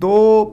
2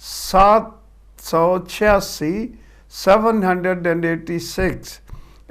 786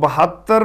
72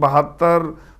72,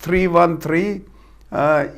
313,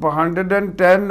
110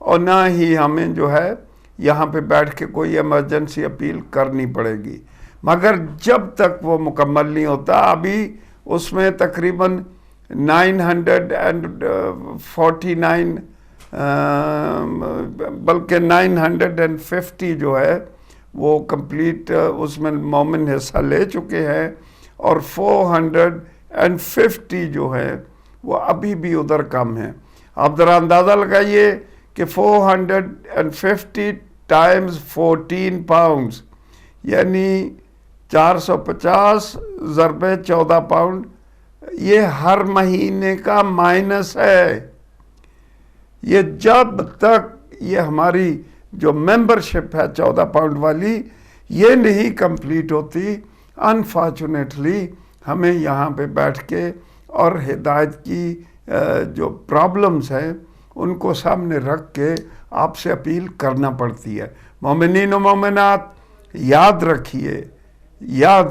اور نہ ہی ہمیں جو ہے یہاں پہ بیٹھ کے کوئی ایمرجنسی اپیل کرنی پڑے گی. مگر جب تک وہ مکمل نہیں ہوتا، ابھی اس میں تقریباً 949 بلکہ 950 جو ہے وہ کمپلیٹ اس میں مومن حصہ لے چکے ہیں، اور 450 جو ہے وہ ابھی بھی ادھر کم ہیں. آپ ذرا اندازہ لگائیے کہ 450 ٹائمز 14 پاؤنڈز یعنی 450 ضرب 14 پاؤنڈ، یہ ہر مہینے کا مائنس ہے. یہ جب تک یہ ہماری جو ممبرشپ ہے 14 پاؤنڈ والی یہ نہیں کمپلیٹ ہوتی، انفارچونیٹلی ہمیں یہاں پہ بیٹھ کے اور ہدایت کی جو پرابلمز ہیں ان کو سامنے رکھ کے آپ سے اپیل کرنا پڑتی ہے. مومنین و مومنات، یاد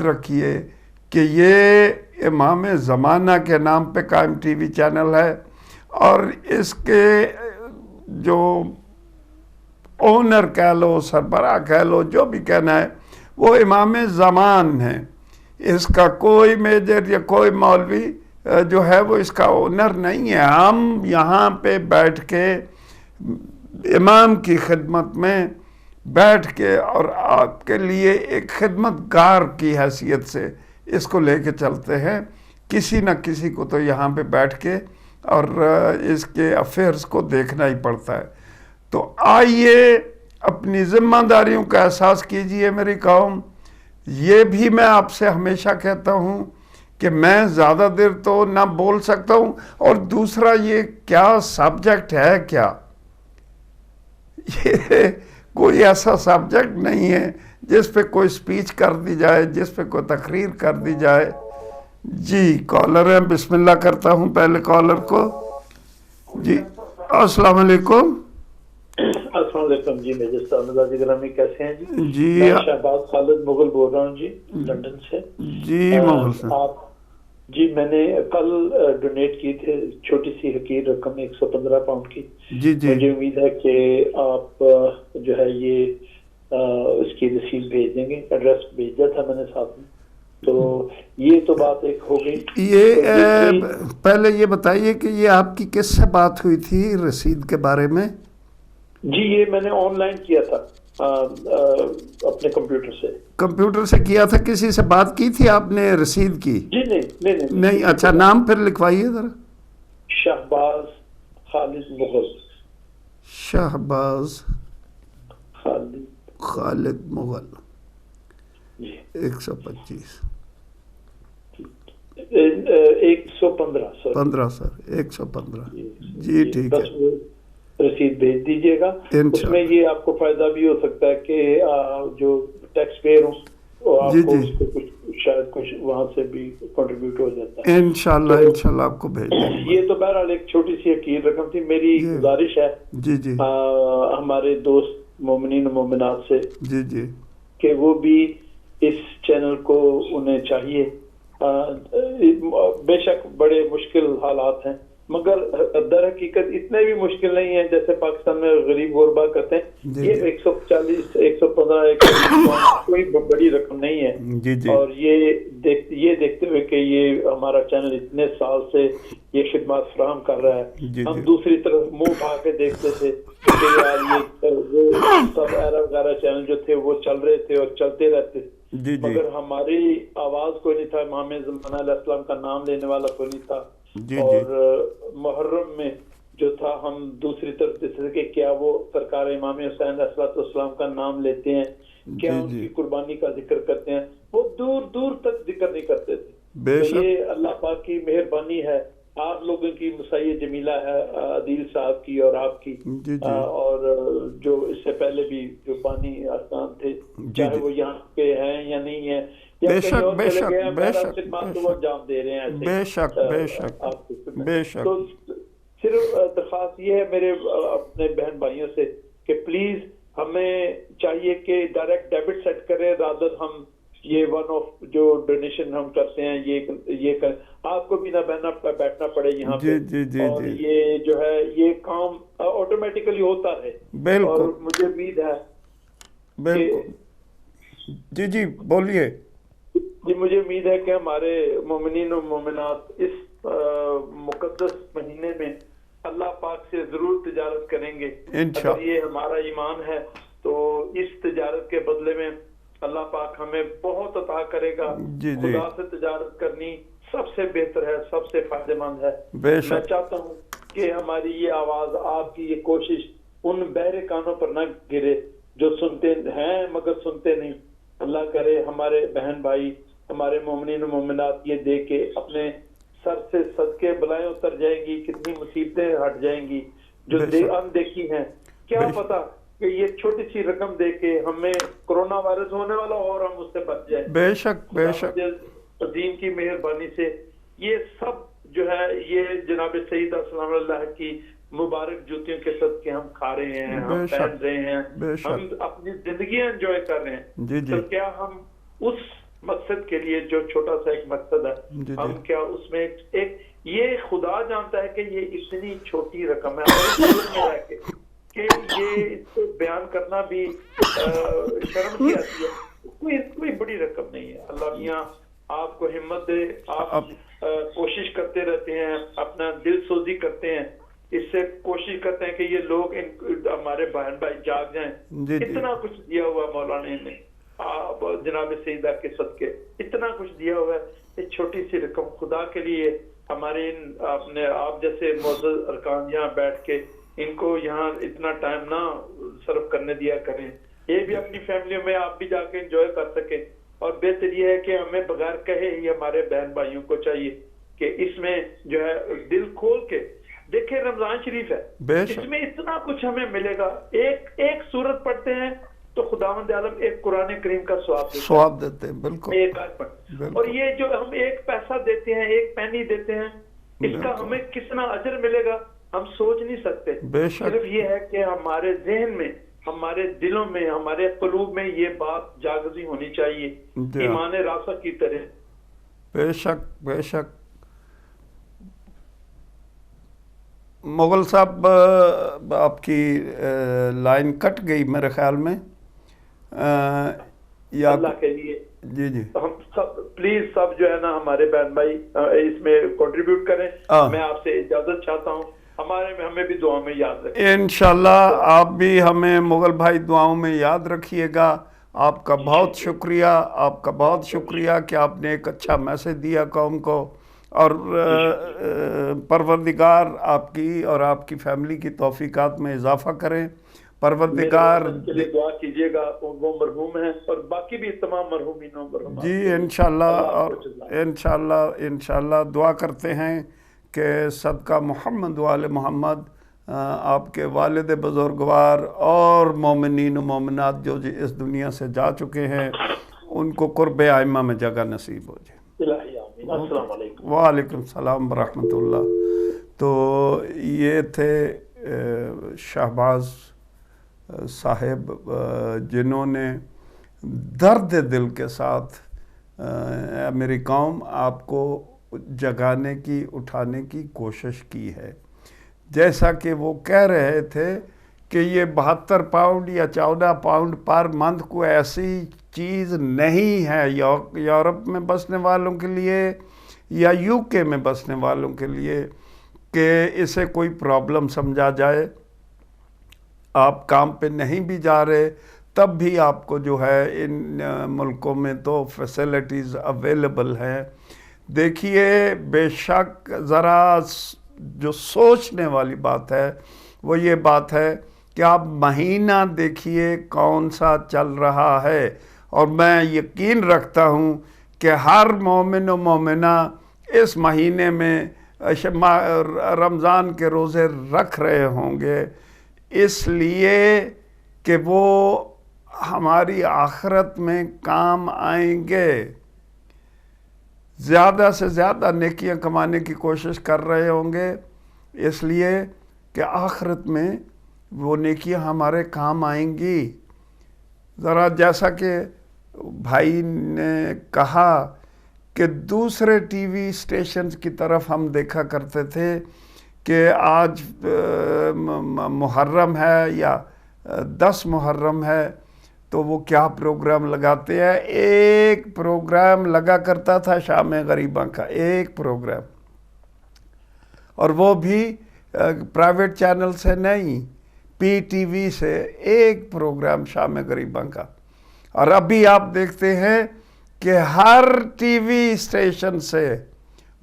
رکھیے کہ یہ امام زمانہ کے نام پہ قائم ٹی وی چینل ہے، اور اس کے جو اونر کہہ لو، سربراہ کہہ لو، جو بھی کہنا ہے، وہ امام زمان ہے. اس کا کوئی میجر یا کوئی مولوی جو ہے وہ اس کا اونر نہیں ہے. ہم یہاں پہ بیٹھ کے امام کی خدمت میں بیٹھ کے اور آپ کے لیے ایک خدمت گار کی حیثیت سے اس کو لے کے چلتے ہیں. کسی نہ کسی کو تو یہاں پہ بیٹھ کے اور اس کے افیئرز کو دیکھنا ہی پڑتا ہے. تو آئیے اپنی ذمہ داریوں کا احساس کیجئے میری قوم. یہ بھی میں آپ سے ہمیشہ کہتا ہوں کہ میں زیادہ دیر تو نہ بول سکتا ہوں، اور دوسرا یہ کیا سبجیکٹ ہے، کیا یہ کوئی ایسا سبجیکٹ نہیں ہے جس پہ کوئی سپیچ کر دی جائے، جس پہ کوئی تقریر کر دی جائے. جی کالر ہیں، بسم اللہ کرتا ہوں پہلے کالر کو. جی السلام علیکم. السلام علیکم. جی میجر صاحب مزاج گرامی کیسے ہیں جی؟ جی میں شہباز خالد مغل بول رہا ہوں جی، لندن سے. جی مغل سے. آپ جی میں نے کل ڈونیٹ کی تھے چھوٹی سی حقیر رقم 115 پاؤنڈ کی. جی جی مجھے امید ہے کہ آپ جو ہے یہ اس کی رسید بھیج دیں گے. ایڈریس بھیج دیا تھا میں نے ساتھ میں. تو یہ تو بات ایک ہو گئی. یہ پہلے یہ بتائیے کہ یہ آپ کی کس سے بات ہوئی تھی رسید کے بارے میں؟ جی یہ میں نے آن لائن کیا تھا اپنے کمپیوٹر سے. کمپیوٹر سے کیا تھا؟ کسی سے بات کی تھی آپ نے رسید کی؟ جی نہیں. اچھا نام پھر لکھوائیے ذرا. شہباز خالد مغل. شہباز خالد مغل. جی 125 15 سر 115. جی ٹھیک ہے. رسید بھیج دیجیے گا. اس میں یہ آپ کو فائدہ بھی ہو سکتا ہے کہ جو ٹیکس پیئر ہوں آپ کو کچھ شاید کچھ وہاں سے بھی کنٹریبیوٹ ہو جاتا ہے. انشاءاللہ آپ کو بھیج دیں گے. یہ تو بہرحال ایک چھوٹی سی حقیر رقم تھی. میری گزارش ہے جی جی ہمارے دوست مومنین و مومنات سے جی جی کہ وہ بھی اس چینل کو انہیں چاہیے. بے شک بڑے مشکل حالات ہیں، مگر در حقیقت اتنے بھی مشکل نہیں ہیں جیسے پاکستان میں غریب غربا کرتے ہیں. یہ 140 115 کوئی بڑی رقم نہیں ہے. اور یہ دیکھتے ہوئے کہ یہ ہمارا چینل اتنے سال سے یہ خدمات فراہم کر رہا ہے، ہم دوسری طرف منہ اٹھا کے دیکھتے تھے کہ یار یہ سب ایرا وغیرہ چینل جو تھے وہ چل رہے تھے اور چلتے رہتے، مگر ہماری آواز کوئی نہیں تھا. امام زمانہ علیہ السلام کا نام لینے والا کوئی نہیں تھا. اور محرم میں جو تھا ہم دوسری طرف دیکھتے کہ کیا وہ سرکار امام حسین علیہ السلام کا نام لیتے ہیں، کیا ان کی قربانی کا ذکر کرتے ہیں. وہ دور دور تک ذکر نہیں کرتے تھے. یہ اللہ پاک کی مہربانی ہے، آپ لوگوں کی مسیح جمیلہ ہے، عدیل صاحب کی اور آپ کی، اور جو اس سے پہلے بھی جو بانی ارکان تھے چاہے وہ یہاں کے ہیں یا نہیں ہیں، بے شک تو صرف درخواست یہ ہے میرے اپنے بہن بھائیوں سے کہ پلیز ہمیں چاہیے کہ ڈائریکٹ ڈیبٹ سیٹ کریں، رادر ہم یہ ون آف جو ڈونیشن ہم کرتے ہیں یہ آپ کو بھی نہ بیٹھنا پڑے یہاں پہ، اور یہ جو ہے یہ کام آٹومیٹیکلی ہوتا ہے. اور مجھے امید ہے جی بولیے. جی مجھے امید ہے کہ ہمارے مومنین و مومنات اس مقدس مہینے میں اللہ پاک سے ضرور تجارت کریں گے. اگر یہ ہمارا ایمان ہے تو اس تجارت کے بدلے میں اللہ پاک ہمیں بہت عطا کرے گا. خدا سے تجارت کرنی سب سے بہتر ہے، سب سے فائدہ مند ہے. میں چاہتا ہوں کہ ہماری یہ آواز، آپ کی یہ کوشش ان بہرے کانوں پر نہ گرے جو سنتے ہیں مگر سنتے نہیں. اللہ کرے ہمارے بہن بھائی، ہمارے مومنین و مومنات یہ دیکھ کے اپنے سر سے صدقے بلائیں اتر جائیں گی، کتنی مصیبتیں ہٹ جائیں گی جو اندیکھی ہیں. کیا پتا کہ یہ چھوٹی سی رقم دے کے ہمیں کرونا وائرس ہونے والا اور ہم اس سے بچ جائیں. بے شک بے شک عظیم کی مہربانی سے یہ سب جو ہے یہ جناب سیدہ سلام اللہ کی مبارک جوتیوں کے صدقے ہم کھا رہے ہیں، ہم پہن رہے ہیں، ہم اپنی زندگی انجوائے کر رہے ہیں. تو کیا ہم اس مقصد کے لیے جو چھوٹا سا ایک مقصد ہے، ہم کیا اس میں ایک یہ خدا جانتا ہے کہ یہ اتنی چھوٹی رقم ہے کہ یہ اس کو بیان کرنا بھی شرم کی آتی ہے. کوئی بڑی رقم نہیں ہے. اللہ میاں آپ کو ہمت دے. آپ کوشش کرتے رہتے ہیں، اپنا دل سوزی کرتے ہیں، اس سے کوشش کرتے ہیں کہ یہ لوگ ہمارے بہن بھائی جاگ جائیں. اتنا کچھ دیا ہوا مولانا نے جناب سیدہ کے صدقے، اتنا کچھ دیا ہوا ہے. یہ چھوٹی سی رقم خدا کے لیے ہمارے آپ جیسے معزز ارکان یہاں بیٹھ کے ان کو یہاں اتنا ٹائم نہ صرف کرنے دیا کریں. یہ بھی اپنی فیملیوں میں آپ بھی جا کے انجوائے کر سکیں. اور بہتر یہ ہے کہ ہمیں بغیر کہے ہی ہمارے بہن بھائیوں کو چاہیے کہ اس میں جو ہے دل کھول کے دیکھیں. رمضان شریف ہے، اس میں اتنا کچھ ہمیں ملے گا. ایک سورت پڑھتے ہیں تو خداوند عالم ایک قرآن کریم کا ثواب دیتے ہیں. بالکل ایک اور یہ جو ہم ایک پیسہ دیتے ہیں، ایک پینی دیتے ہیں، اس کا ہمیں کتنا اجر ملے گا ہم سوچ نہیں سکتے. صرف یہ ہے کہ ہمارے ذہن میں، ہمارے دلوں میں، ہمارے قلوب میں یہ بات جاگزی ہونی چاہیے ایمان راسخ کی طرح. بے شک بے شک. مغل صاحب آپ کی لائن کٹ گئی میرے خیال میں. اللہ کے لیے جی ہم سب پلیز سب جو ہے نا ہمارے بہن بھائی اس میں کنٹریبیوٹ کریں. میں آپ سے اجازت چاہتا ہوں، ہمیں بھی دعاؤں میں یاد رکھیں. انشاءاللہ آپ بھی ہمیں مغل بھائی دعاؤں میں یاد رکھیے گا. آپ کا بہت شکریہ، آپ کا بہت شکریہ کہ آپ نے ایک اچھا میسج دیا قوم کو. اور پروردگار آپ کی اور آپ کی فیملی کی توفیقات میں اضافہ کریں. پروردگار کے لیے دعا کیجیے گا، وہ مرحوم ہیں اور باقی بھی تمام مرحومین و مرحومات. جی انشاءاللہ. اور انشاءاللہ دعا کرتے ہیں کہ صدقہ محمد وآل محمد آپ کے والد بزرگوار اور مومنین و مومنات جو اس دنیا سے جا چکے ہیں ان کو قرب ائمہ میں جگہ نصیب ہو جائے. السلام علیکم. وعلیکم السلام ورحمۃ اللہ. تو یہ تھے شہباز صاحب جنہوں نے درد دل کے ساتھ میری قوم آپ کو جگانے کی، اٹھانے کی کوشش کی ہے. جیسا کہ وہ کہہ رہے تھے کہ یہ 72 پاؤنڈ یا 14 پاؤنڈ پر منتھ کو ایسی چیز نہیں ہے یورپ میں بسنے والوں کے لیے یا یو کے میں بسنے والوں کے لیے کہ اسے کوئی پرابلم سمجھا جائے. آپ کام پہ نہیں بھی جا رہے تب بھی آپ کو جو ہے ان ملکوں میں تو فیسلٹیز اویلیبل ہیں. دیکھیے بے شک ذرا جو سوچنے والی بات ہے وہ یہ بات ہے کہ آپ مہینہ دیکھیے کون سا چل رہا ہے. اور میں یقین رکھتا ہوں کہ ہر مومن و مومنہ اس مہینے میں رمضان کے روزے رکھ رہے ہوں گے اس لیے کہ وہ ہماری آخرت میں کام آئیں گے. زیادہ سے زیادہ نیکیاں کمانے کی کوشش کر رہے ہوں گے اس لیے کہ آخرت میں وہ نیکیاں ہمارے کام آئیں گی. ذرا جیسا کہ بھائی نے کہا کہ دوسرے ٹی وی اسٹیشنز کی طرف ہم دیکھا کرتے تھے کہ آج محرم ہے یا 10 محرم ہے تو وہ کیا پروگرام لگاتے ہیں. ایک پروگرام لگا کرتا تھا شام غریباں کا، ایک پروگرام، اور وہ بھی پرائیویٹ چینل سے نہیں، پی ٹی وی سے ایک پروگرام شام غریباں کا. اور ابھی آپ دیکھتے ہیں کہ ہر ٹی وی اسٹیشن سے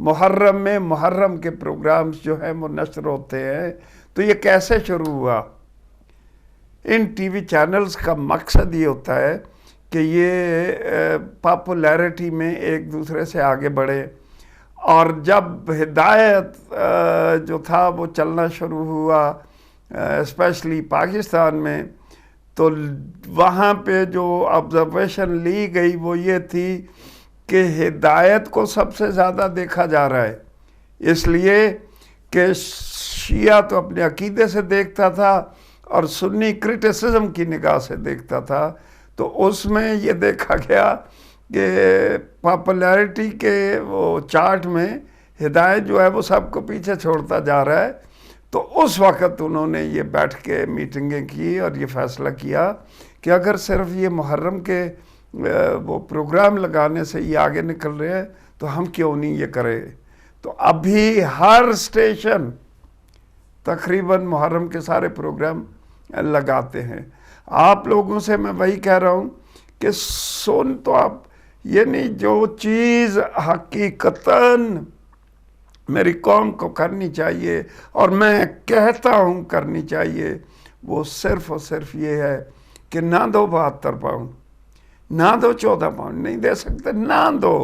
محرم میں محرم کے پروگرامز جو ہیں وہ نشر ہوتے ہیں. تو یہ کیسے شروع ہوا؟ ان ٹی وی چینلز کا مقصد یہ ہوتا ہے کہ یہ پاپولیرٹی میں ایک دوسرے سے آگے بڑھے. اور جب ہدایت جو تھا وہ چلنا شروع ہوا اسپیشلی پاکستان میں، تو وہاں پہ جو آبزرویشن لی گئی وہ یہ تھی کہ ہدایت کو سب سے زیادہ دیکھا جا رہا ہے، اس لیے کہ شیعہ تو اپنے عقیدے سے دیکھتا تھا اور سنی کرٹیسزم کی نگاہ سے دیکھتا تھا. تو اس میں یہ دیکھا گیا کہ پاپولیرٹی کے وہ چارٹ میں ہدایت جو ہے وہ سب کو پیچھے چھوڑتا جا رہا ہے. تو اس وقت انہوں نے یہ بیٹھ کے میٹنگیں کی اور یہ فیصلہ کیا کہ اگر صرف یہ محرم کے وہ پروگرام لگانے سے یہ آگے نکل رہے ہیں تو ہم کیوں نہیں یہ کریں. تو ابھی ہر اسٹیشن تقریباً محرم کے سارے پروگرام لگاتے ہیں. آپ لوگوں سے میں وہی کہہ رہا ہوں کہ سن تو آپ یہ نہیں، جو چیز حقیقتاً میری قوم کو کرنی چاہیے اور میں کہتا ہوں کرنی چاہیے، وہ صرف اور صرف یہ ہے کہ نہ دو 72 پاؤنڈ، نہ دو 14 پاؤنڈ، نہیں دے سکتے نہ دو،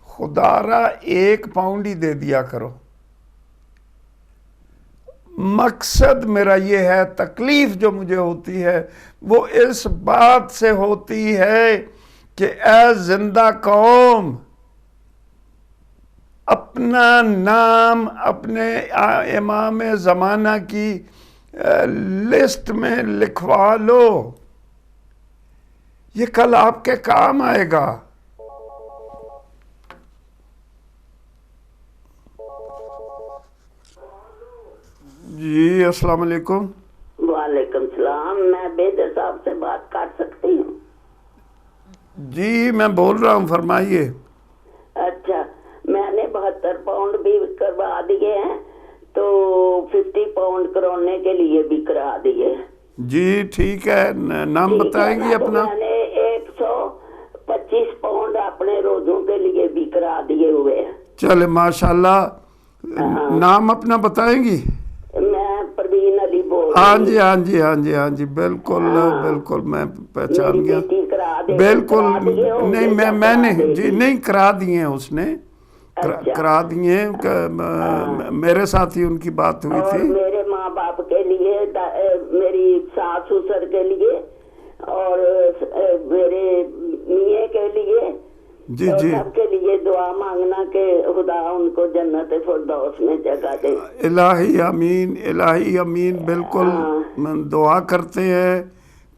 خدا را 1 پاؤنڈ ہی دے دیا کرو. مقصد میرا یہ ہے، تکلیف جو مجھے ہوتی ہے وہ اس بات سے ہوتی ہے کہ اے زندہ قوم، اپنا نام اپنے امام زمانہ کی لسٹ میں لکھوا لو، یہ کل آپ کے کام آئے گا. جی السلام علیکم. وعلیکم السلام. میں بیدر صاحب سے بات کر سکتی ہوں؟ جی میں بول رہا ہوں، فرمائیے. اچھا، میں نے 72 پاؤنڈ بھی کروا دیے ہیں تو 50 پاؤنڈ کرانے کے لیے بھی کرا دیے. جی ٹھیک ہے، نام بتائیں گی اپنا؟ میں نے 125 پاؤنڈ اپنے روزوں کے لیے بھی کرا دیے ہوئے ہیں. چلے ماشاءاللہ. نام اپنا بتائیں گی؟ میں پروین علی بول ہاں جی ہاں جی ہاں جی ہاں جی، بالکل بالکل میں پہچان گیا. بالکل نہیں، میں نے جی نہیں کرا دیے ہیں، اس نے کرا دیے ہیں، میرے ساتھ ہی ان کی بات ہوئی تھی. میرے ماں باپ کے لیے، میری ساس سسر کے لیے اور میرے میاں کے لیے، جی جی سب کے لیے دعا مانگنا کہ خدا ان کو جنت فردوس میں جگہ دے. الہی امین، الہی امین. بالکل دعا کرتے ہیں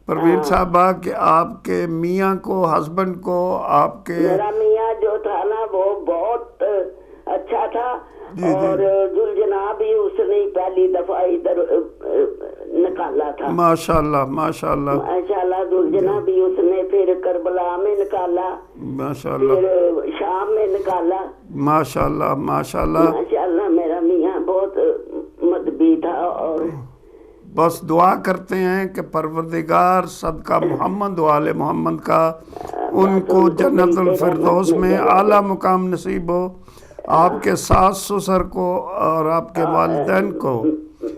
پروین صاحبہ کہ آپ کے میاں کو، ہسبینڈ کو، آپ کے میرا میاں جو تھا نا وہ بہت اچھا تھا. اور ذوالجناح بھی اس نے پہلی دفعہ ادھر نکالا تھا. ماشاءاللہ ماشاءاللہ ماشاءاللہ. ذوالجناح بھی اس نے پھر کربلا میں نکالا، ماشاءاللہ، پھر شام میں نکالا. ماشاءاللہ ماشاءاللہ ماشاءاللہ. میرا میاں بہت مدبی تھا. اور بس دعا کرتے ہیں کہ پروردگار صدقہ محمد و آل محمد کا ان کو جنت الفردوس میں اعلیٰ مقام نصیب ہو. آپ کے ساس سسر کو اور آپ کے والدین کو،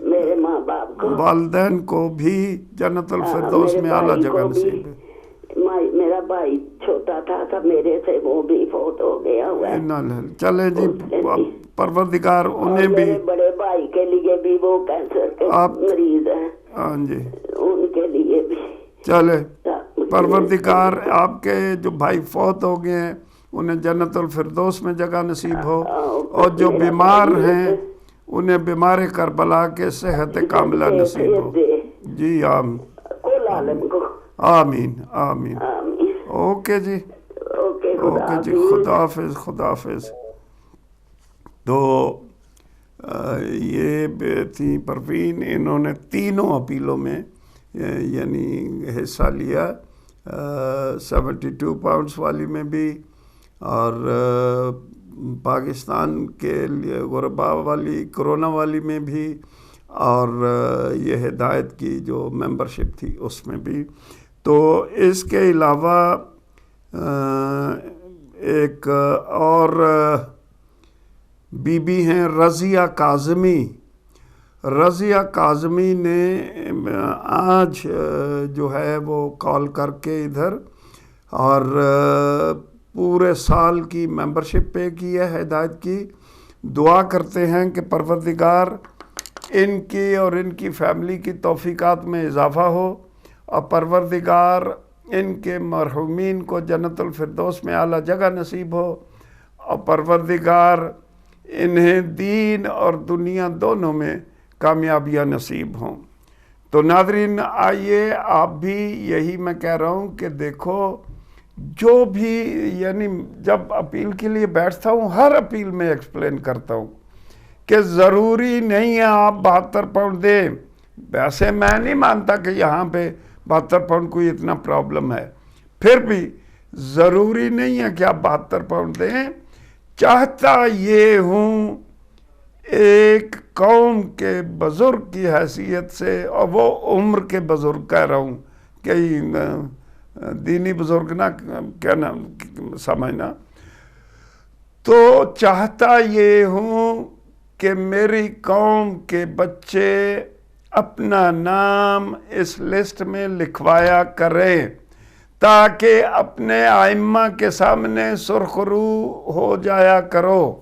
میرے ماں باپ کو، والدین کو بھی جنت الفردوس میں اعلیٰ جگہ نصیب ہے. میرا بھائی چھوٹا تھا میرے سے، وہ بھی فوت ہو گیا ہوا ہے. چلے جی، پروردگار انہیں بھی، میرے بڑے بھائی کے لیے بھی وہ کینسر کے مریض ہیں، ہاں جی ان کے لیے بھی. چلے پروردگار آپ کے جو بھائی فوت ہو گئے ہیں انہیں جنت الفردوس میں جگہ نصیب ہو، اور جو بیمار ہیں انہیں بیمار کربلا کے صحت کاملہ نصیب ہو. جی آمین آمین آمین. آمین. اوکے جی. اوکے اوکے جی. خدا حافظ. خدا حافظ. تو یہ تھی پروین، انہوں نے تینوں اپیلوں میں یعنی حصہ لیا، 72 پاؤنڈس والی میں بھی، اور پاکستان کے لیے غربا والی کرونا والی میں بھی، اور یہ ہدایت کی جو ممبرشپ تھی اس میں بھی. تو اس کے علاوہ ایک اور بی بی ہیں رضیہ کاظمی. رضیہ کاظمی نے آج جو ہے وہ کال کر کے ادھر اور پورے سال کی ممبرشپ پے کی ہے ہدایت کی. دعا کرتے ہیں کہ پروردگار ان کی اور ان کی فیملی کی توفیقات میں اضافہ ہو، اور پروردگار ان کے مرحومین کو جنت الفردوس میں اعلیٰ جگہ نصیب ہو، اور پروردگار انہیں دین اور دنیا دونوں میں کامیابیاں نصیب ہوں. تو ناظرین آئیے آپ بھی، یہی میں کہہ رہا ہوں کہ دیکھو جو بھی یعنی جب اپیل کے لیے بیٹھتا ہوں ہر اپیل میں ایکسپلین کرتا ہوں کہ ضروری نہیں ہے آپ 72 پاؤنڈ دیں. ویسے میں نہیں مانتا کہ یہاں پہ 72 پاؤنڈ کوئی اتنا پرابلم ہے، پھر بھی ضروری نہیں ہے کہ آپ 72 پاؤنڈ دیں. چاہتا یہ ہوں ایک قوم کے بزرگ کی حیثیت سے، اور وہ عمر کے بزرگ کہہ رہا ہوں، کہ دینی بزرگ نہ کہنا سمجھنا، تو چاہتا یہ ہوں کہ میری قوم کے بچے اپنا نام اس لسٹ میں لکھوایا کریں تاکہ اپنے ائمہ کے سامنے سرخرو ہو جایا کرو.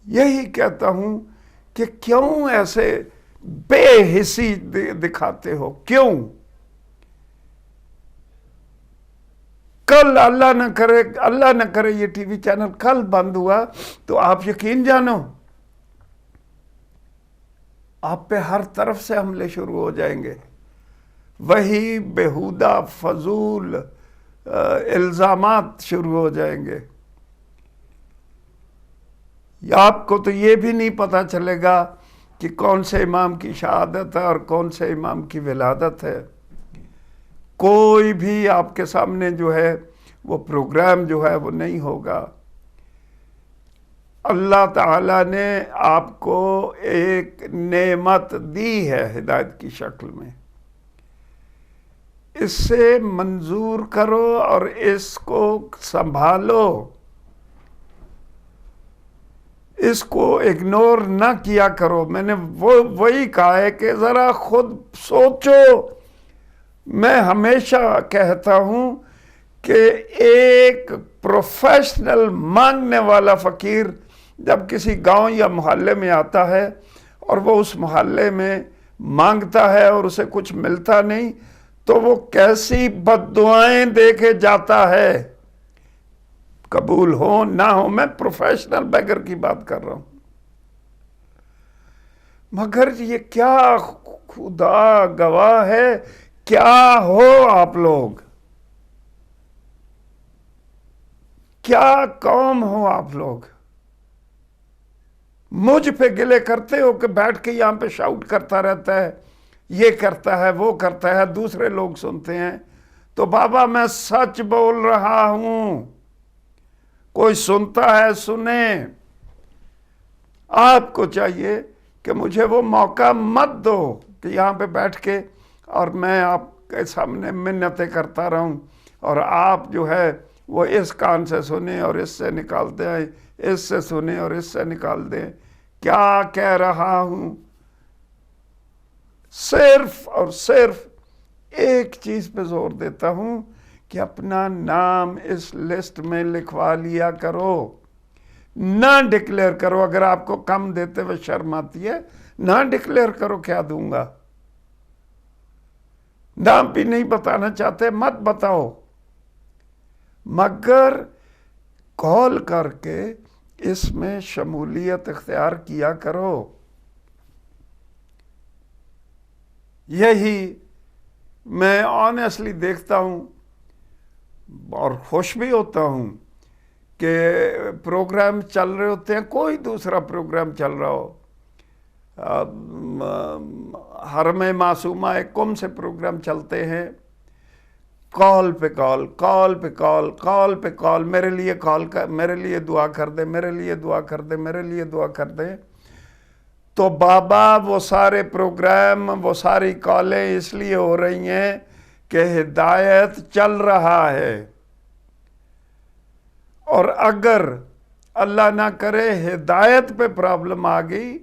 یہی کہتا ہوں کہ کیوں ایسے بے حسی دکھاتے ہو؟ کیوں؟ کل اللہ نہ کرے یہ ٹی وی چینل کل بند ہوا تو آپ یقین جانو آپ پہ ہر طرف سے حملے شروع ہو جائیں گے، وہی بےہودہ فضول الزامات شروع ہو جائیں گے. آپ کو تو یہ بھی نہیں پتہ چلے گا کہ کون سے امام کی شہادت ہے اور کون سے امام کی ولادت ہے. کوئی بھی آپ کے سامنے جو ہے وہ پروگرام جو ہے وہ نہیں ہوگا. اللہ تعالیٰ نے آپ کو ایک نعمت دی ہے ہدایت کی شکل میں، اس سے منظور کرو اور اس کو سنبھالو، اس کو اگنور نہ کیا کرو. میں نے وہی کہا ہے کہ ذرا خود سوچو. میں ہمیشہ کہتا ہوں کہ ایک پروفیشنل مانگنے والا فقیر جب کسی گاؤں یا محلے میں آتا ہے اور وہ اس محلے میں مانگتا ہے اور اسے کچھ ملتا نہیں تو وہ کیسی بد دعائیں دے کے جاتا ہے، قبول ہو نہ ہو. میں پروفیشنل بیگر کی بات کر رہا ہوں. مگر یہ کیا خدا گواہ ہے، کیا ہو آپ لوگ، کیا قوم ہو آپ لوگ. مجھ پہ گلے کرتے ہو کہ بیٹھ کے یہاں پہ شاؤٹ کرتا رہتا ہے، یہ کرتا ہے وہ کرتا ہے، دوسرے لوگ سنتے ہیں. تو بابا میں سچ بول رہا ہوں، کوئی سنتا ہے سنیں. آپ کو چاہیے کہ مجھے وہ موقع مت دو کہ یہاں پہ بیٹھ کے اور میں آپ کے سامنے منتیں کرتا رہوں اور آپ جو ہے وہ اس کان سے سنیں اور اس سے نکالتے ہیں، اس سے سنیں اور اس سے نکال دیں. کیا کہہ رہا ہوں؟ صرف اور صرف ایک چیز پہ زور دیتا ہوں کہ اپنا نام اس لسٹ میں لکھوا لیا کرو، نہ ڈکلیئر کرو. اگر آپ کو کم دیتے ہوئے شرم آتی ہے نہ ڈکلیئر کرو، کیا دوں گا. نام بھی نہیں بتانا چاہتے مت بتاؤ، مگر کال کر کے اس میں شمولیت اختیار کیا کرو. یہی میں آنیسٹلی دیکھتا ہوں اور خوش بھی ہوتا ہوں کہ پروگرام چل رہے ہوتے ہیں، کوئی دوسرا پروگرام چل رہا ہو، حرم معصومہ کم سے پروگرام چلتے ہیں، کال پہ کال، کال پہ کال، کال پہ کال، میرے لیے کال کر، میرے لیے دعا کر دے، میرے لیے دعا کر دے، میرے لیے دعا کر دے. تو بابا وہ سارے پروگرام، وہ ساری کالیں اس لیے ہو رہی ہیں کہ ہدایت چل رہا ہے. اور اگر اللہ نہ کرے ہدایت پہ پرابلم آ گئی،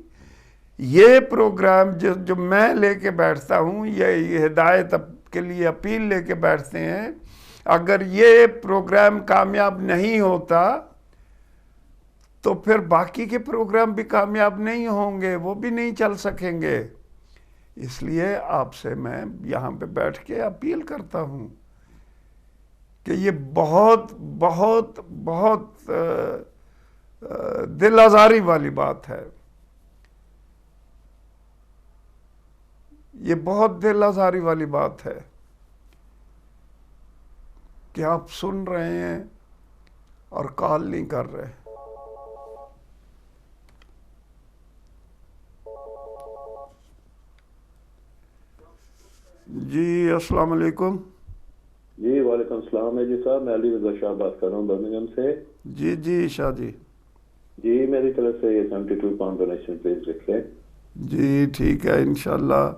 یہ پروگرام جو میں لے کے بیٹھتا ہوں، یہ ہدایت کے لیے اپیل لے کے بیٹھتے ہیں، اگر یہ پروگرام کامیاب نہیں ہوتا تو پھر باقی کے پروگرام بھی کامیاب نہیں ہوں گے، وہ بھی نہیں چل سکیں گے. اس لیے آپ سے میں یہاں پہ بیٹھ کے اپیل کرتا ہوں کہ یہ بہت بہت بہت دل آزاری والی بات ہے، یہ بہت دل آزاری والی بات ہے کہ آپ سن رہے ہیں اور کال نہیں کر رہے. جی السلام علیکم. جی وعلیکم السلام ہے جی صاحب، میں علی رضا شاہ بات کر رہا ہوں برمنگھم سے. جی جی شاہ جی. جی میری طرف سے یہ 72 پاؤنڈ ڈونیشن پلیز لکھ لیں. جی ٹھیک ہے، انشاءاللہ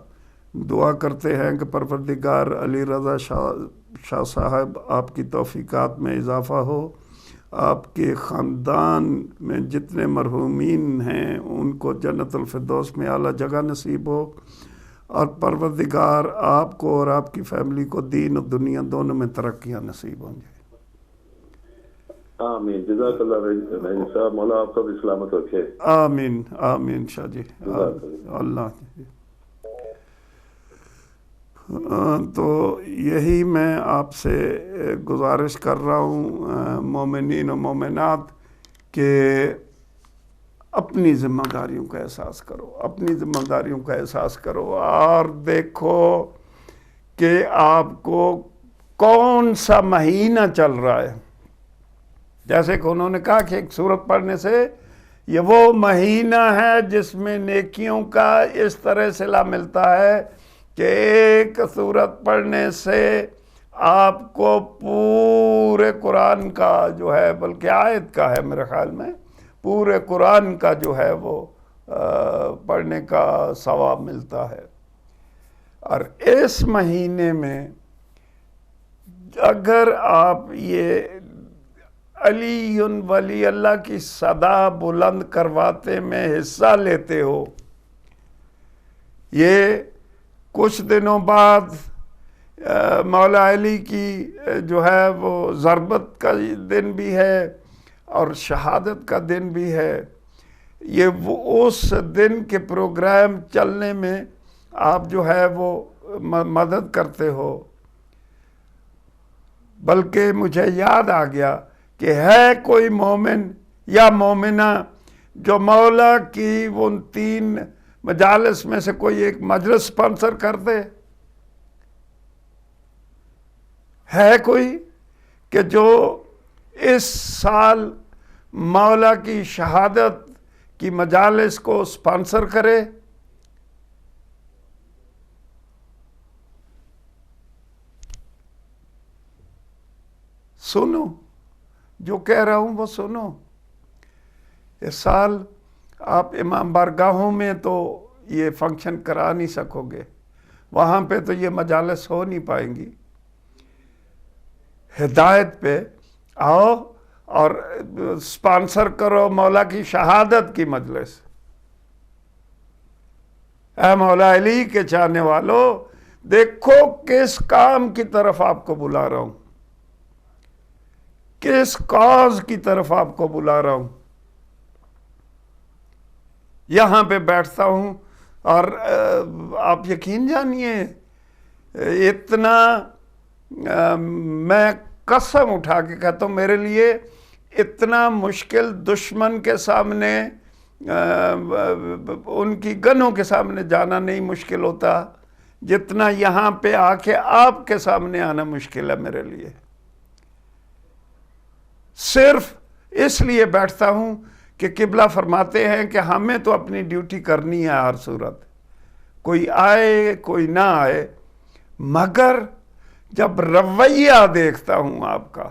دعا کرتے ہیں کہ پروردگار علی رضا شاہ صاحب آپ کی توفیقات میں اضافہ ہو، آپ کے خاندان میں جتنے مرحومین ہیں ان کو جنت الفردوس میں اعلیٰ جگہ نصیب ہو، اور پروردگار آپ کو اور آپ کی فیملی کو دین اور دنیا دونوں میں ترقیاں نصیب ہوں گے. آمین. جزاک اللہ رضی صاحب، مولا آپ کو بھی سلامت رکھے. آمین آمین شاہ جی. اللہ جی. تو یہی میں آپ سے گزارش کر رہا ہوں مومنین و مومنات کہ اپنی ذمہ داریوں کا احساس کرو، اپنی ذمہ داریوں کا احساس کرو، اور دیکھو کہ آپ کو کون سا مہینہ چل رہا ہے. جیسے کہ انہوں نے کہا کہ ایک سورت پڑھنے سے یہ وہ مہینہ ہے جس میں نیکیوں کا اس طرح صلہ ملتا ہے کہ ایک سورت پڑھنے سے آپ کو پورے قرآن کا جو ہے، بلکہ آیت کا ہے میرے خیال میں، پورے قرآن کا جو ہے وہ پڑھنے کا ثواب ملتا ہے. اور اس مہینے میں اگر آپ یہ علی ولی اللہ کی صدا بلند کرواتے میں حصہ لیتے ہو، یہ کچھ دنوں بعد مولا علی کی جو ہے وہ ضربت کا دن بھی ہے اور شہادت کا دن بھی ہے. یہ وہ اس دن کے پروگرام چلنے میں آپ جو ہے وہ مدد کرتے ہو. بلکہ مجھے یاد آ گیا کہ ہے کوئی مومن یا مومنہ جو مولا کی ان 3 مجالس میں سے کوئی ایک مجلس اسپانسر کر دے؟ ہے کوئی کہ جو اس سال مولا کی شہادت کی مجالس کو اسپانسر کرے؟ سنو، جو کہہ رہا ہوں وہ سنو. اس سال آپ امام بارگاہوں میں تو یہ فنکشن کرا نہیں سکو گے، وہاں پہ تو یہ مجالس ہو نہیں پائیں گی. ہدایت پہ آؤ اور اسپانسر کرو مولا کی شہادت کی مجلس. اے مولا علی کے چاہنے والوں، دیکھو کس کام کی طرف آپ کو بلا رہا ہوں، کس کاز کی طرف آپ کو بلا رہا ہوں. یہاں پہ بیٹھتا ہوں اور آپ یقین جانیے اتنا میں قسم اٹھا کے کہتا ہوں، میرے لیے اتنا مشکل دشمن کے سامنے، ان کی گنوں کے سامنے جانا نہیں مشکل ہوتا جتنا یہاں پہ آ کے آپ کے سامنے آنا مشکل ہے میرے لیے. صرف اس لیے بیٹھتا ہوں کہ قبلہ فرماتے ہیں کہ ہمیں تو اپنی ڈیوٹی کرنی ہے ہر صورت، کوئی آئے کوئی نہ آئے. مگر جب رویہ دیکھتا ہوں آپ کا،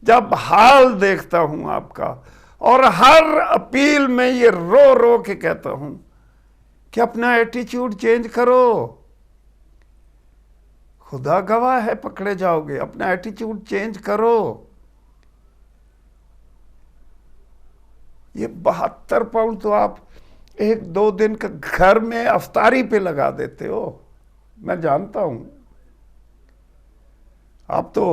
جب حال دیکھتا ہوں آپ کا، اور ہر اپیل میں یہ رو رو کے کہتا ہوں کہ اپنا ایٹیچیوڈ چینج کرو. خدا گواہ ہے پکڑے جاؤ گے. اپنا ایٹیچیوڈ چینج کرو. یہ 72 پاؤنڈ تو آپ 1-2 دن کا گھر میں افطاری پہ لگا دیتے ہو. میں جانتا ہوں آپ تو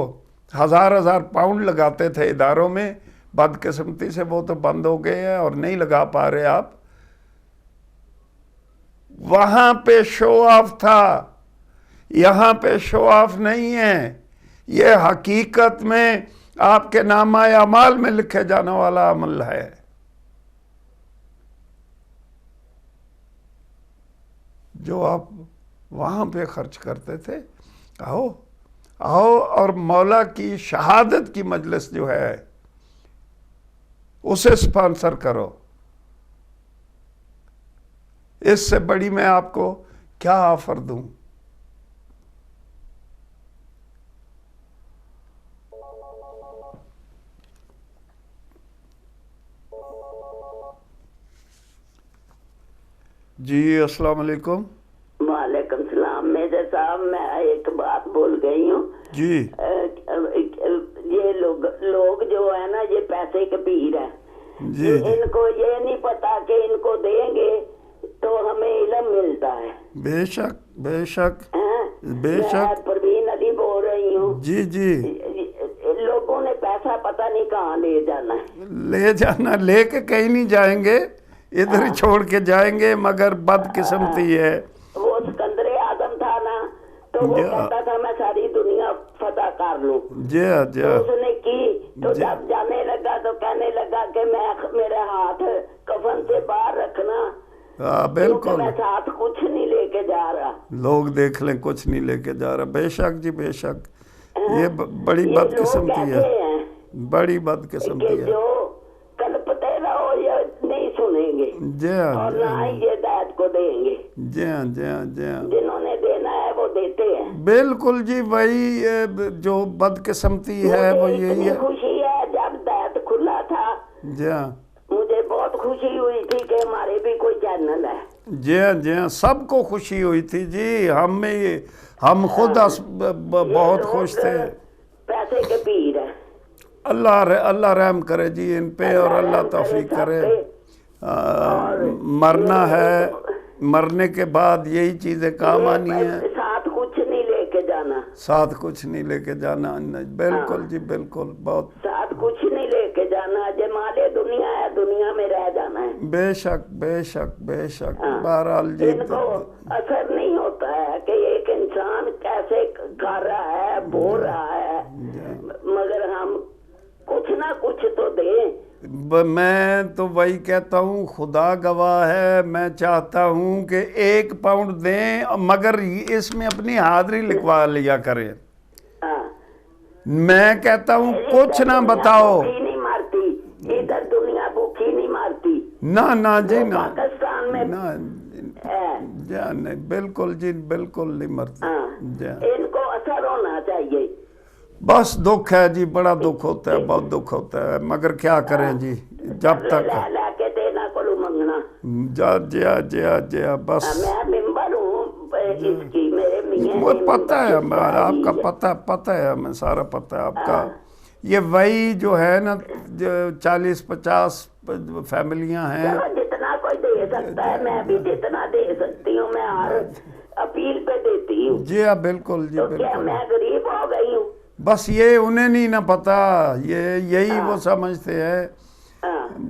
1000 پاؤنڈ لگاتے تھے اداروں میں، بدقسمتی سے وہ تو بند ہو گئے ہیں اور نہیں لگا پا رہے آپ. وہاں پہ شو آف تھا، یہاں پہ شو آف نہیں ہے. یہ حقیقت میں آپ کے نامہ اعمال میں لکھے جانے والا عمل ہے. جو آپ وہاں پہ خرچ کرتے تھے. آؤ اور مولا کی شہادت کی مجلس جو ہے اسے سپانسر کرو. اس سے بڑی میں آپ کو کیا آفر دوں. جی السلام علیکم. وعلیکم السلام. میرے صاحب میں ایک بات بول گئی ہوں. جی یہ لوگ جو ہے نا یہ پیسے کے پیر ہیں. جی ان کو یہ نہیں پتا کہ ان کو دیں گے تو ہمیں علم ملتا ہے. بے شک بے شک بے میں شک. پروین علی بول رہی ہوں. جی جی لوگوں نے پیسہ پتہ نہیں کہاں لے جانا ہے. لے جانا، لے کے کہیں نہیں جائیں گے، ادھر ہی چھوڑ کے جائیں گے. مگر بدقسمتی ہے. وہ سکندر اعظم تھا نا تو وہ کہتا تھا میں ساری دنیا فتح کر لوں. جی جی اس نے کی تو جب جانے لگا تو کہنے لگا کہ میرے ہاتھ کفن سے باہر رکھنا. بالکل. میں ساتھ کچھ نہیں لے کے جا رہا. لوگ دیکھ لیں کچھ نہیں لے کے جا رہا. بے شک جی بے شک. یہ بڑی بدقسمتی ہے، بڑی بدقسمتی ہے. جو کلپتے رہو یہ نہیں سنیں گے جی اور نہ ہی یہ ہدایت کو دیں گے. جی جی جی جنہوں نے دینا ہے وہ دیتے ہیں. بالکل جی. وہی جو بدقسمتی ہے وہ یہی ہے. خوشی ہے جب ہدایت کھلا تھا جی مجھے بہت خوشی ہوئی تھی کہ ہمارے بھی کوئی چینل ہے. جی جی سب کو خوشی ہوئی تھی جی. ہم خود بہت خوش تھے. پیسے کے پیر ہیں. اللہ رحم کرے جی ان پہ اور اللہ توفیق کرے. مرنا ہے، مرنے کے بعد یہی چیزیں کام آنی ہیں. ساتھ کچھ نہیں لے کے جانا. ساتھ کچھ نہیں لے کے جانا. بالکل جی بالکل. بہت ساتھ کچھ نہیں لے کے جانا. جمال دنیا ہے، دنیا میں رہ جانا ہے. بے شک بے شک بے شک. بہرحال جی ان کو اثر نہیں ہوتا ہے کہ ایک انسان کیسے کر رہا ہے، بول رہا ہے. مگر ہم کچھ نہ کچھ تو دیں. میں تو وہی کہتا ہوں خدا گواہ ہے، میں چاہتا ہوں کہ 1 پاؤنڈ دیں مگر اس میں اپنی حاضری لکھوا لیا کریں. میں کہتا ہوں کچھ نہ بتاؤ. نہیں مارتی ادھر، دنیا بھوکی نہیں مارتی. نہ جی نہ. پاکستان میں نہیں بالکل جی بالکل نہیں مرتی. ان کو اثر ہونا چاہیے. بس دکھ ہے جی، بڑا دکھ ہوتا ہے، بہت دکھ ہوتا ہے. مگر کیا کریں جی جب تک کے دینا کو منگنا. جی بس میں ممبر ہوں اس کی. میرے مجھے پتہ ہے، آپ کا پتہ ہے، ہمیں سارا پتہ ہے آپ کا. یہ وہی جو ہے نا 40-50 فیملیاں ہیں. جتنا کوئی دے سکتا ہے میں بھی جتنا دے سکتی ہوں میں ہر اپیل پہ دیتی ہوں. جی ہاں بالکل جی بالکل. کیا میں غریب ہو گئی ہوں؟ بس یہ انہیں نہیں نہ پتا، یہی وہ سمجھتے ہیں.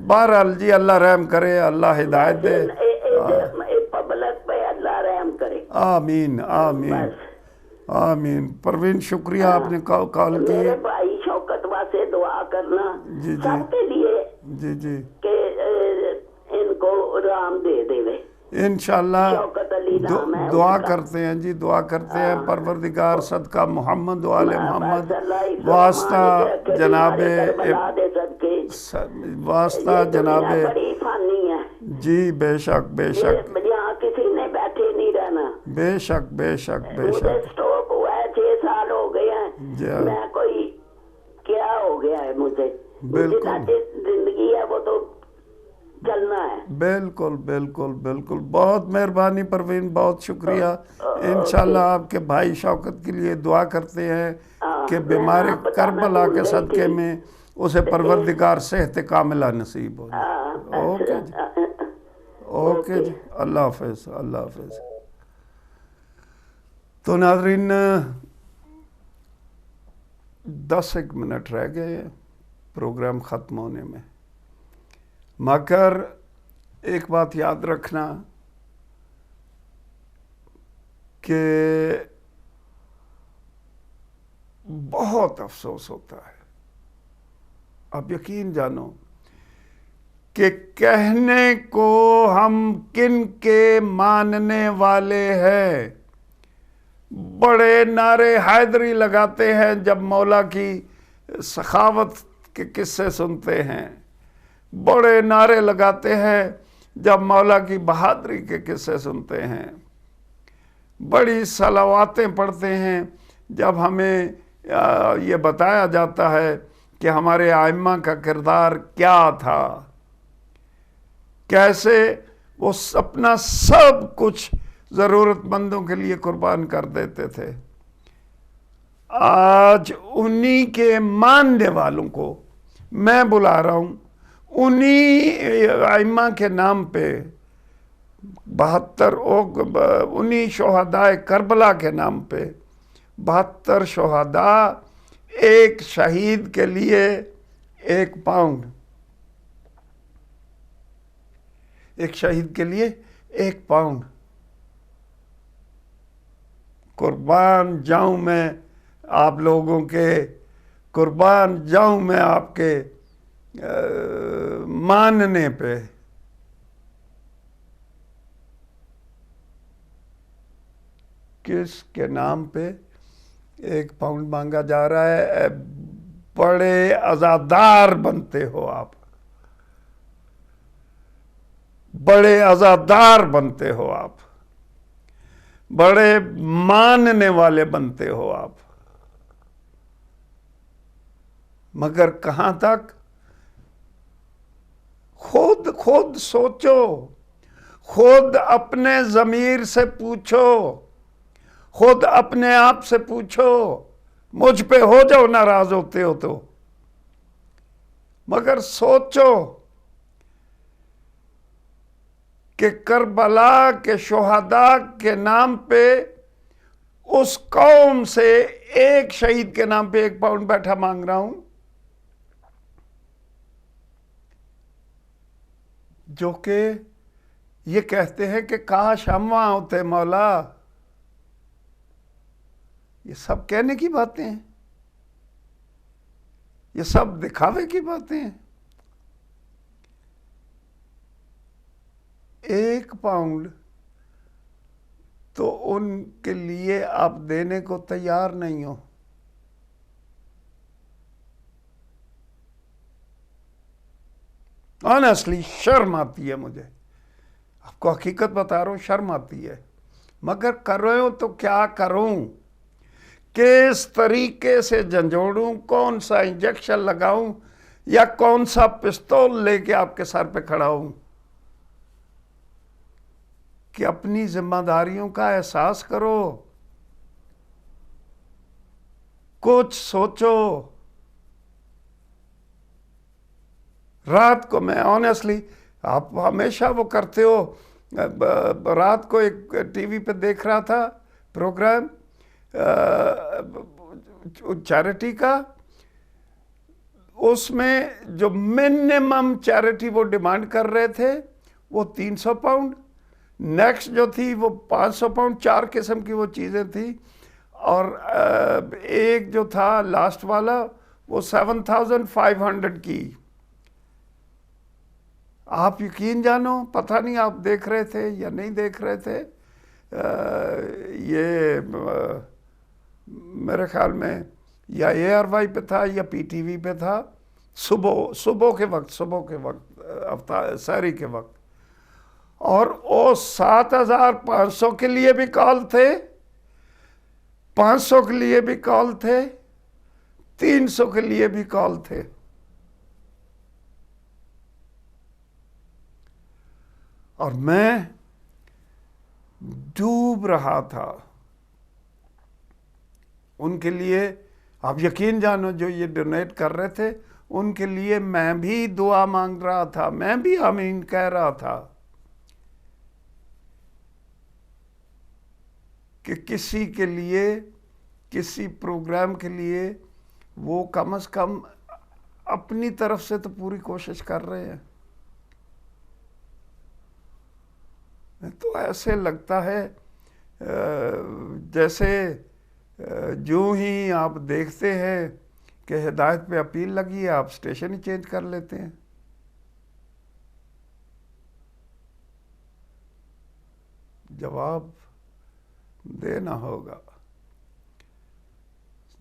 بہرحال جی اللہ رحم کرے، اللہ ہدایت دے. پبلک پہ اللہ رحم کرے. آمین آمین آمین. پروین شکریہ آپ نے کال کی. میرے بھائی شوکت واسطے دعا کرنا سب کے لیے جی کہ ان کو رام دے دے. انشاءاللہ شوکت علی نام ہے دعا اس کا۔ کرتے ہیں جی، دعا کرتے ہیں پروردگار صدقہ محمد و آل محمد بس اللہ اس واسطہ زمانے کے جناب ہمارے کربلا دے صدقے۔ واسطہ یہ جناب دنیا بڑی فانی ہے جی، بے شک بے شک یہاں کسی نے بیٹھے نہیں رہنا۔ بے شک بے شک بے مجھے شک سٹروک ہوا ہے 6 سال ہو گئے جی ہیں، ہاں، میں کوئی کیا ہو گیا ہے مجھے، بالکل زندگی ہے وہ تو چلنا ہے۔ بالکل بالکل بالکل، بہت مہربانی پروین، بہت شکریہ۔ انشاءاللہ آپ کے بھائی شوکت کے لیے دعا کرتے ہیں کہ بیمار کربلا کے صدقے میں اسے پروردگار صحت کاملہ نصیب ہو جائے۔ اوکے جی، اوکے جی، اللہ حافظ، اللہ حافظ۔ تو ناظرین 10 منٹ رہ گئے پروگرام ختم ہونے میں، مگر ایک بات یاد رکھنا کہ بہت افسوس ہوتا ہے، اب یقین جانو کہ کہنے کو ہم کن کے ماننے والے ہیں، بڑے نعرے حیدری لگاتے ہیں جب مولا کی سخاوت کے قصے سنتے ہیں، بڑے نعرے لگاتے ہیں جب مولا کی بہادری کے قصے سنتے ہیں، بڑی صلواتیں پڑھتے ہیں جب ہمیں یہ بتایا جاتا ہے کہ ہمارے ائمہ کا کردار کیا تھا، کیسے وہ اپنا سب کچھ ضرورت مندوں کے لیے قربان کر دیتے تھے۔ آج انہی کے ماننے والوں کو میں بلا رہا ہوں، انہی ائمہ کے نام پہ 72 انہی شہدائے کربلا کے نام پہ 72 شہداء، ایک شہید کے لیے 1 پاؤنڈ، ایک شہید کے لیے 1 پاؤنڈ قربان جاؤں میں آپ لوگوں کے، قربان جاؤں میں آپ کے ماننے پہ۔ کس کے نام پہ 1 پاؤنڈ مانگا جا رہا ہے؟ بڑے عزادار بنتے ہو آپ، بڑے عزادار بنتے ہو آپ، بڑے ماننے والے بنتے ہو آپ، مگر کہاں تک؟ خود سوچو، خود اپنے ضمیر سے پوچھو، خود اپنے آپ سے پوچھو، مجھ پہ ہو جاؤ ناراض ہوتے ہو تو، مگر سوچو کہ کربلا کے شہداء کے نام پہ اس قوم سے ایک شہید کے نام پہ 1 پاؤنڈ بیٹھا مانگ رہا ہوں، جو کہ یہ کہتے ہیں کہ کاش ہم وہاں ہوتے مولا۔ یہ سب کہنے کی باتیں ہیں، یہ سب دکھاوے کی باتیں ہیں۔ 1 پاؤنڈ تو ان کے لیے آپ دینے کو تیار نہیں ہو۔ آنیسٹلی شرم آتی ہے مجھے، آپ کو حقیقت بتا رہا ہوں، شرم آتی ہے، مگر کر رہے ہوں تو کیا کروں، کس طریقے سے جھنجھوڑوں، کون سا انجیکشن لگاؤں یا کون سا پستول لے کے آپ کے سر پہ کھڑا ہوں کہ اپنی ذمہ داریوں کا احساس کرو، کچھ سوچو۔ رات کو میں آنیسٹلی، آپ ہمیشہ وہ کرتے ہو، رات کو ایک ٹی وی پہ دیکھ رہا تھا پروگرام چیریٹی کا، اس میں جو منیمم چیریٹی وہ ڈیمانڈ کر رہے تھے وہ 300 پاؤنڈ، نیکسٹ جو تھی وہ 500 پاؤنڈ، 4 قسم کی وہ چیزیں تھیں، اور ایک جو تھا لاسٹ والا وہ 7500 کی۔ آپ یقین جانو، پتہ نہیں آپ دیکھ رہے تھے یا نہیں دیکھ رہے تھے، یہ میرے خیال میں یا اے آر وائی پہ تھا یا پی ٹی وی پہ تھا، صبح کے وقت سحری کے وقت، اور وہ 7500 کے لیے بھی کال تھے، 500 کے لیے بھی کال تھے، 300 کے لیے بھی کال تھے. اور میں ڈوب رہا تھا ان کے لیے. آپ یقین جانو جو یہ ڈونیٹ کر رہے تھے ان کے لیے میں بھی دعا مانگ رہا تھا، میں بھی آمین کہہ رہا تھا کہ کسی کے لیے، کسی پروگرام کے لیے وہ کم از کم اپنی طرف سے تو پوری کوشش کر رہے ہیں. تو ایسے لگتا ہے جیسے جو ہی آپ دیکھتے ہیں کہ ہدایت پہ اپیل لگی ہے آپ اسٹیشن ہی چینج کر لیتے ہیں. جواب دینا ہوگا،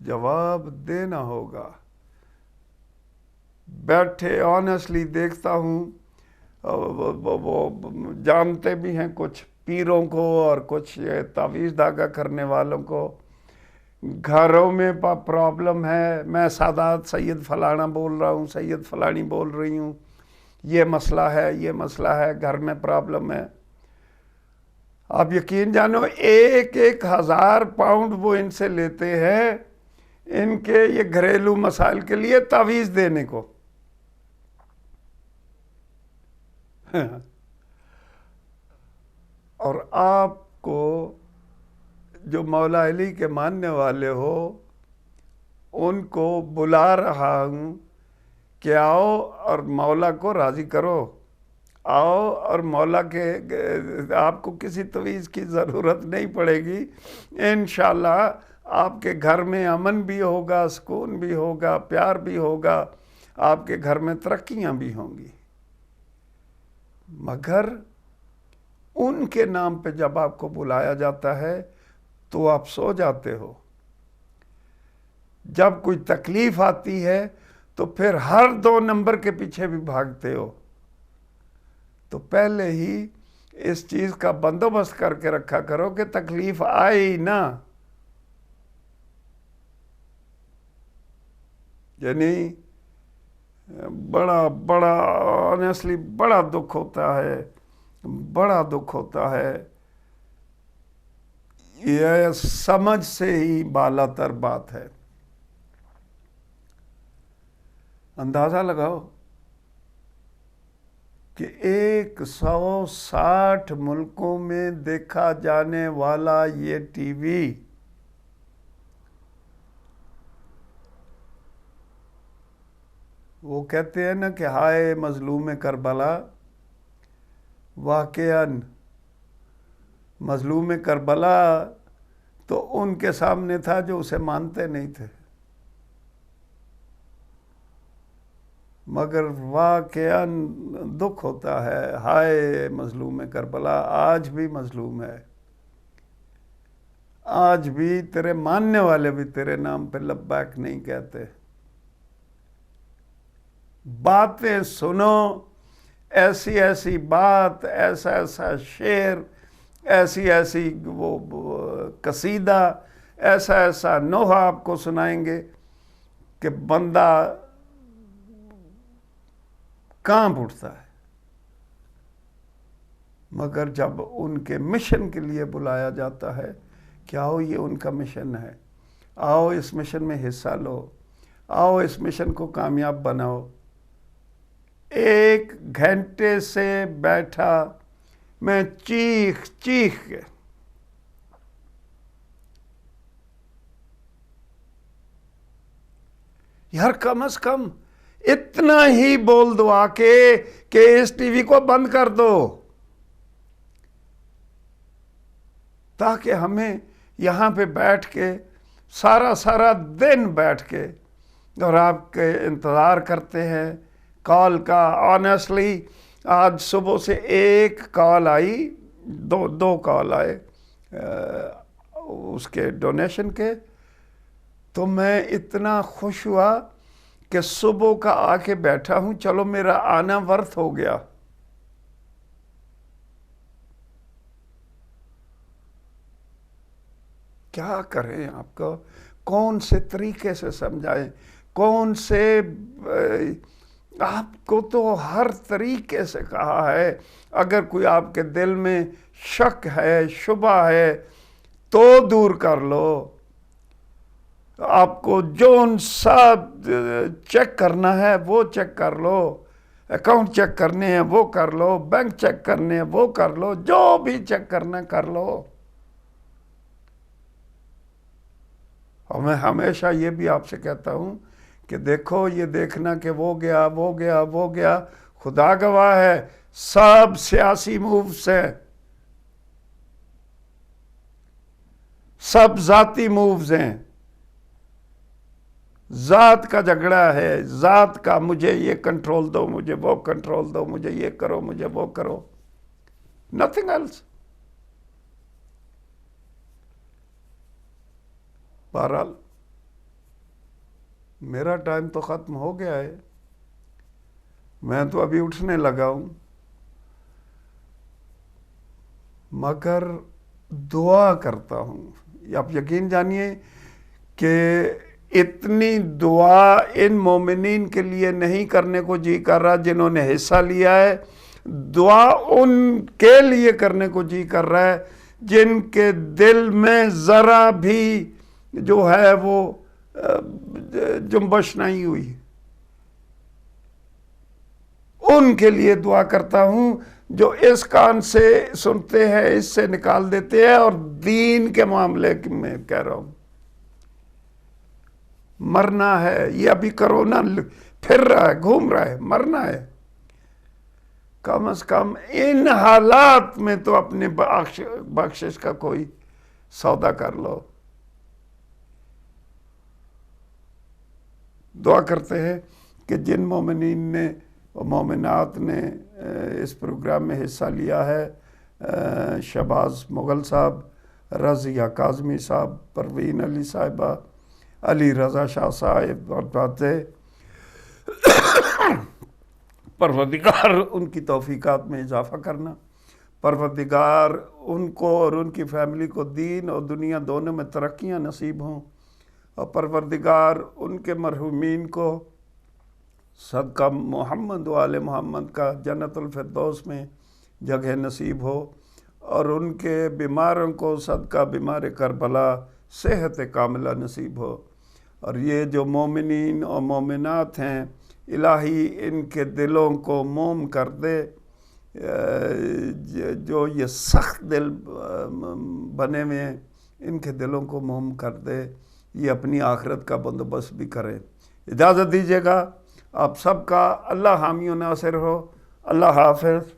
جواب دینا ہوگا. بیٹھے آنیسٹلی دیکھتا ہوں، وہ جانتے بھی ہیں کچھ پیروں کو اور کچھ تعویذ دھاگا کرنے والوں کو، گھروں میں پرابلم ہے. میں سادات سید فلانا بول رہا ہوں، سید فلانی بول رہی ہوں، یہ مسئلہ ہے، یہ مسئلہ ہے، گھر میں پرابلم ہے. آپ یقین جانو 1,000 پاؤنڈ وہ ان سے لیتے ہیں ان کے یہ گھریلو مسائل کے لیے تعویذ دینے کو. اور آپ کو جو مولا علی کے ماننے والے ہو ان کو بلا رہا ہوں کہ آؤ اور مولا کو راضی کرو، آؤ اور مولا کے آپ کو کسی تعویذ کی ضرورت نہیں پڑے گی. انشاءاللہ آپ کے گھر میں امن بھی ہوگا، سکون بھی ہوگا، پیار بھی ہوگا، آپ کے گھر میں ترقیاں بھی ہوں گی. مگر ان کے نام پہ جب آپ کو بلایا جاتا ہے تو آپ سو جاتے ہو. جب کوئی تکلیف آتی ہے تو پھر ہر 2 نمبر کے پیچھے بھی بھاگتے ہو. تو پہلے ہی اس چیز کا بندوبست کر کے رکھا کرو کہ تکلیف آئے ہی نہ. یعنی بڑا آنیسٹلی بڑا دکھ ہوتا ہے، بڑا دکھ ہوتا ہے. یہ سمجھ سے ہی بالا تر بات ہے. اندازہ لگاؤ کہ 160 ملکوں میں دیکھا جانے والا یہ ٹی وی وہ کہتے ہیں نا کہ ہائے مظلوم کربلا، واقعاً مظلوم کربلا تو ان کے سامنے تھا جو اسے مانتے نہیں تھے، مگر واقعاً دکھ ہوتا ہے. ہائے مظلوم کربلا، آج بھی مظلوم ہے، آج بھی تیرے ماننے والے بھی تیرے نام پہ لبیک نہیں کہتے. باتیں سنو، ایسی ایسی بات، ایسا ایسا شعر، ایسی ایسی وہ قصیدہ، ایسا ایسا نوحہ آپ کو سنائیں گے کہ بندہ کانپ اٹھتا ہے. مگر جب ان کے مشن کے لیے بلایا جاتا ہے کہ آؤ یہ ان کا مشن ہے، آؤ اس مشن میں حصہ لو، آؤ اس مشن کو کامیاب بناؤ. 1 گھنٹے سے بیٹھا میں چیخ کے یار کم از کم اتنا ہی بول دو آ کے کہ اس ٹی وی کو بند کر دو، تاکہ ہمیں یہاں پہ بیٹھ کے سارا دن بیٹھ کے اور آپ کے انتظار کرتے ہیں کال کا. آنیسٹلی آج صبح سے 1 کال آئی، دو کال آئے. اس کے ڈونیشن کے، تو میں اتنا خوش ہوا کہ صبح کا آ کے بیٹھا ہوں، چلو میرا آنا ورتھ ہو گیا۔ کیا کریں، آپ کو کون سے طریقے سے سمجھائیں، کون سے، آپ کو تو ہر طریقے سے کہا ہے، اگر کوئی آپ کے دل میں شک ہے، شبہ ہے تو دور کر لو۔ آپ کو جو سب چیک کرنا ہے وہ چیک کر لو، اکاؤنٹ چیک کرنے ہیں وہ کر لو، بینک چیک کرنے ہیں وہ کر لو، جو بھی چیک کرنا کر لو۔ اور میں ہمیشہ یہ بھی آپ سے کہتا ہوں کہ دیکھو، یہ دیکھنا کہ وہ گیا وہ گیا وہ گیا، خدا گواہ ہے سب سیاسی مووز ہیں، سب ذاتی مووز ہیں، ذات کا جھگڑا ہے، ذات کا، مجھے یہ کنٹرول دو، مجھے وہ کنٹرول دو، مجھے یہ کرو، مجھے وہ کرو، نتھنگ ایلس۔ بہرحال میرا ٹائم تو ختم ہو گیا ہے، میں تو ابھی اٹھنے لگا ہوں، مگر دعا کرتا ہوں۔ آپ یقین جانیے کہ اتنی دعا ان مومنین کے لیے نہیں کرنے کو جی کر رہا جنہوں نے حصہ لیا ہے، دعا ان کے لیے کرنے کو جی کر رہا ہے جن کے دل میں ذرا بھی جو ہے وہ جنبش نہیں ہوئی، ان کے لیے دعا کرتا ہوں جو اس کان سے سنتے ہیں، اس سے نکال دیتے ہیں، اور دین کے معاملے میں کہہ رہا ہوں، مرنا ہے، یہ ابھی کرونا پھر رہا ہے، گھوم رہا ہے، مرنا ہے، کم از کم ان حالات میں تو اپنے بخشش کا کوئی سودا کر لو۔ دعا کرتے ہیں کہ جن مومنین نے اور مومنات نے اس پروگرام میں حصہ لیا ہے، شہباز مغل صاحب، رضیہ کاظمی صاحب، پروین علی صاحبہ، علی رضا شاہ صاحب اور فاتح، پروردگار ان کی توفیقات میں اضافہ کرنا، پروردگار ان کو اور ان کی فیملی کو دین اور دنیا دونوں میں ترقیاں نصیب ہوں، اور پروردگار ان کے مرحومین کو صدقہ محمد و آل محمد کا جنت الفردوس میں جگہ نصیب ہو، اور ان کے بیماروں کو صدقہ بیمار کربلا صحت کاملہ نصیب ہو، اور یہ جو مومنین اور مومنات ہیں، الہی ان کے دلوں کو موم کر دے، جو یہ سخت دل بنے ہوئے ہیں ان کے دلوں کو موم کر دے، یہ اپنی آخرت کا بندوبست بھی کریں۔ اجازت دیجیے گا، آپ سب کا اللہ حامی و ناصر ہو۔ اللہ حافظ۔